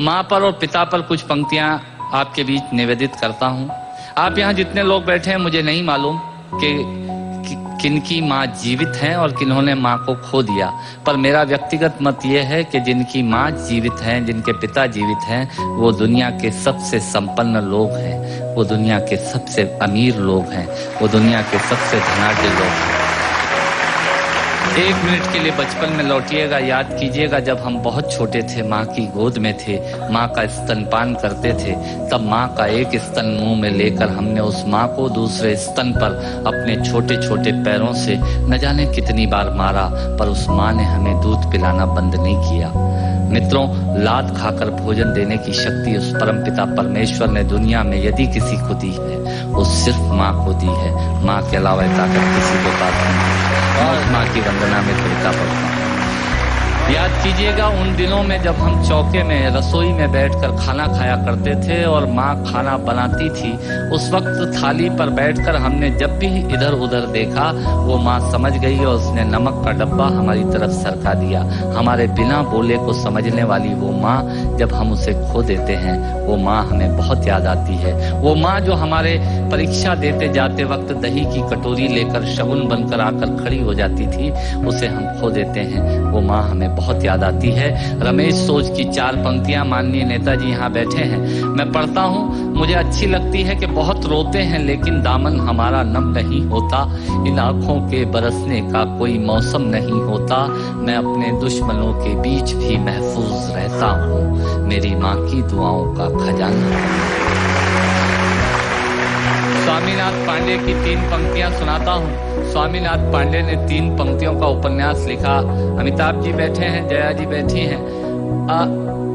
माँ पर और पिता पर कुछ पंक्तियां आपके बीच निवेदित करता हूं। आप यहाँ जितने लोग बैठे हैं, मुझे नहीं मालूम कि किनकी माँ जीवित हैं और किन्होंने माँ को खो दिया, पर मेरा व्यक्तिगत मत यह है कि जिनकी माँ जीवित हैं, जिनके पिता जीवित हैं, वो दुनिया के सबसे संपन्न लोग हैं, वो दुनिया के सबसे अमीर लोग हैं, वो दुनिया के सबसे धनाढ्य लोग हैं। एक मिनट के लिए बचपन में लौटिएगा, याद कीजिएगा जब हम बहुत छोटे थे, माँ की गोद में थे, माँ का स्तनपान करते थे, तब माँ का एक स्तन मुंह में लेकर हमने उस माँ को दूसरे स्तन पर अपने छोटे छोटे पैरों से न जाने कितनी बार मारा, पर उस माँ ने हमें दूध पिलाना बंद नहीं किया। मित्रों, लात खाकर भोजन देने की शक्ति उस परमपिता परमेश्वर ने दुनिया में यदि किसी को दी है, वो सिर्फ माँ को दी है। माँ के अलावा ताकत किसी के पास नहीं है। और माँ की वंदना में खुलता पड़ता हूँ। याद कीजिएगा उन दिनों में जब हम चौके में, रसोई में बैठकर खाना खाया करते थे और माँ खाना बनाती थी। उस वक्त थाली पर बैठकर हमने जब भी इधर उधर देखा, वो माँ समझ गई और उसने नमक का डब्बा हमारी तरफ सरका दिया। हमारे बिना बोले को समझने वाली वो माँ, जब हम उसे खो देते हैं, वो माँ हमें बहुत याद आती है। वो माँ जो हमारे परीक्षा देते जाते वक्त दही की कटोरी लेकर शगुन बनकर आकर खड़ी हो जाती थी, उसे हम खो देते हैं। वो माँ हमें बहुत याद आती है। रमेश सोच की 4 पंक्तियां माननीय नेताजी यहाँ बैठे हैं, मैं पढ़ता हूँ। मुझे अच्छी लगती है कि बहुत रोते हैं लेकिन दामन हमारा नम नहीं होता, इन आंखों के बरसने का कोई मौसम नहीं होता, मैं अपने दुश्मनों के बीच भी महफूज रहता हूँ, मेरी माँ की दुआओं का खजाना। स्वामीनाथ पांडे की 3 पंक्तियां सुनाता हूँ। स्वामीनाथ पांडे ने 3 पंक्तियों का उपन्यास लिखा। अमिताभ जी बैठे हैं, जया जी बैठी हैं।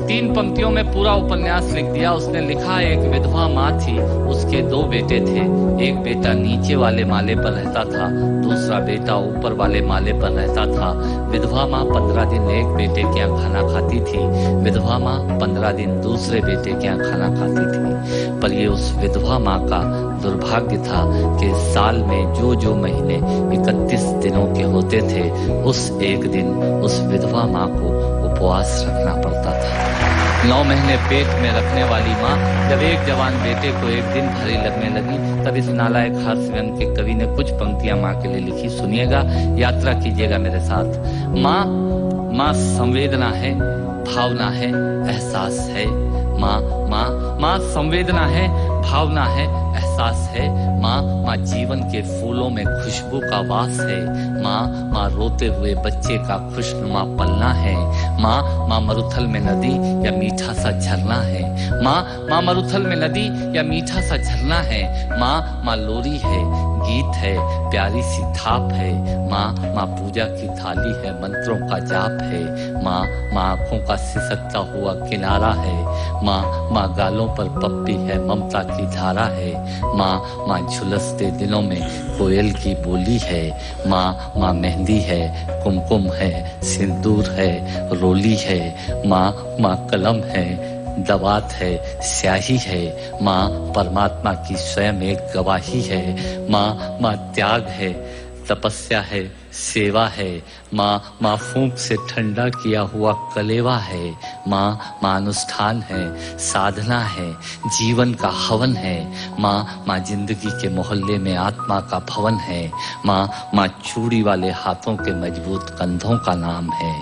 3 पंक्तियों में पूरा उपन्यास लिख दिया। उसने लिखा, एक विधवा माँ थी, उसके 2 बेटे थे। एक बेटा नीचे वाले माले पर रहता था, दूसरा बेटा ऊपर वाले माले पर रहता था। विधवा माँ 15 दिन एक बेटे के यहाँ खाना खाती थी, विधवा माँ 15 दिन दूसरे बेटे के यहाँ खाना खाती थी। पर ये उस विधवा माँ का दुर्भाग्य था कि साल में जो महीने 31 दिनों के होते थे, उस एक दिन उस विधवा माँ को उपवास रखना पड़ता था। 9 महीने पेट में रखने वाली माँ जब एक जवान बेटे को एक दिन भरी लगने लगी, तब इस नालायक हास्य व्यंग के कवि ने कुछ पंक्तियां माँ के लिए लिखी। सुनिएगा, यात्रा कीजिएगा मेरे साथ। माँ संवेदना है, भावना है, एहसास है। माँ संवेदना है, भावना है, एहसास है। माँ जीवन के फूलों में खुशबू का वास है। माँ रोते हुए बच्चे का खुशनुमा पलना है। माँ मरुथल में नदी या मीठा सा झरना है। माँ मरुथल में नदी या मीठा सा झरना है। माँ लोरी है, गीत है, प्यारी सी थाप है। माँ पूजा की थाली है, मंत्रों का जाप है। माँ आंखों का सिसकता हुआ किनारा है। माँ गालों पर पप्पी है, ममता की धारा है। माँ झुलसते दिनों में कोयल की बोली है। माँ मेहंदी है, कुमकुम है, सिंदूर है, रोली है। माँ कलम है, दवात है, स्याही है। माँ परमात्मा की स्वयं एक गवाही है। माँ त्याग है, तपस्या है, सेवा है। माँ फूंक से ठंडा किया हुआ कलेवा है। माँ अनुष्ठान है, साधना है, जीवन का हवन है। माँ जिंदगी के मोहल्ले में आत्मा का भवन है। माँ चूड़ी वाले हाथों के मजबूत कंधों का नाम है।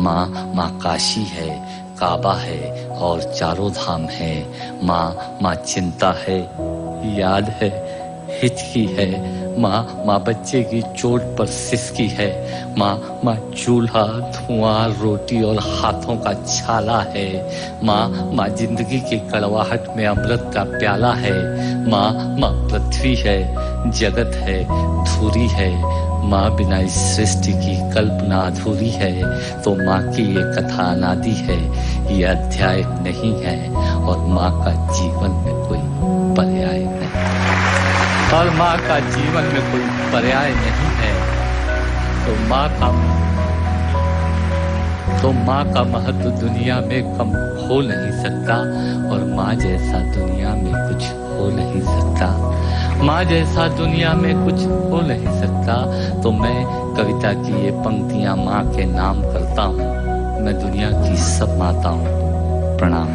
माँ काशी है, काबा है और चारों धाम है। माँ चिंता है, याद है, हिचकी है। माँ बच्चे की चोट पर सिसकी है। माँ चूल्हा, धुआं, रोटी और हाथों का छाला है। माँ जिंदगी की कड़वाहट में अमृत का प्याला है। माँ पृथ्वी है, जगत है, धुरी है। माँ बिना इस सृष्टि की कल्पना अधूरी है। तो माँ की ये कथा अनादि है, ये अध्याय नहीं है, और माँ का जीवन में कोई पर्याय नहीं, और माँ का जीवन में कोई पर्याय नहीं है। तो माँ का महत्व दुनिया में कम हो नहीं सकता, और माँ जैसा दुनिया में कुछ हो नहीं सकता। माँ जैसा दुनिया में कुछ हो नहीं सकता। तो मैं कविता की ये पंक्तियां माँ के नाम करता हूँ। मैं दुनिया की सब माताओं को प्रणाम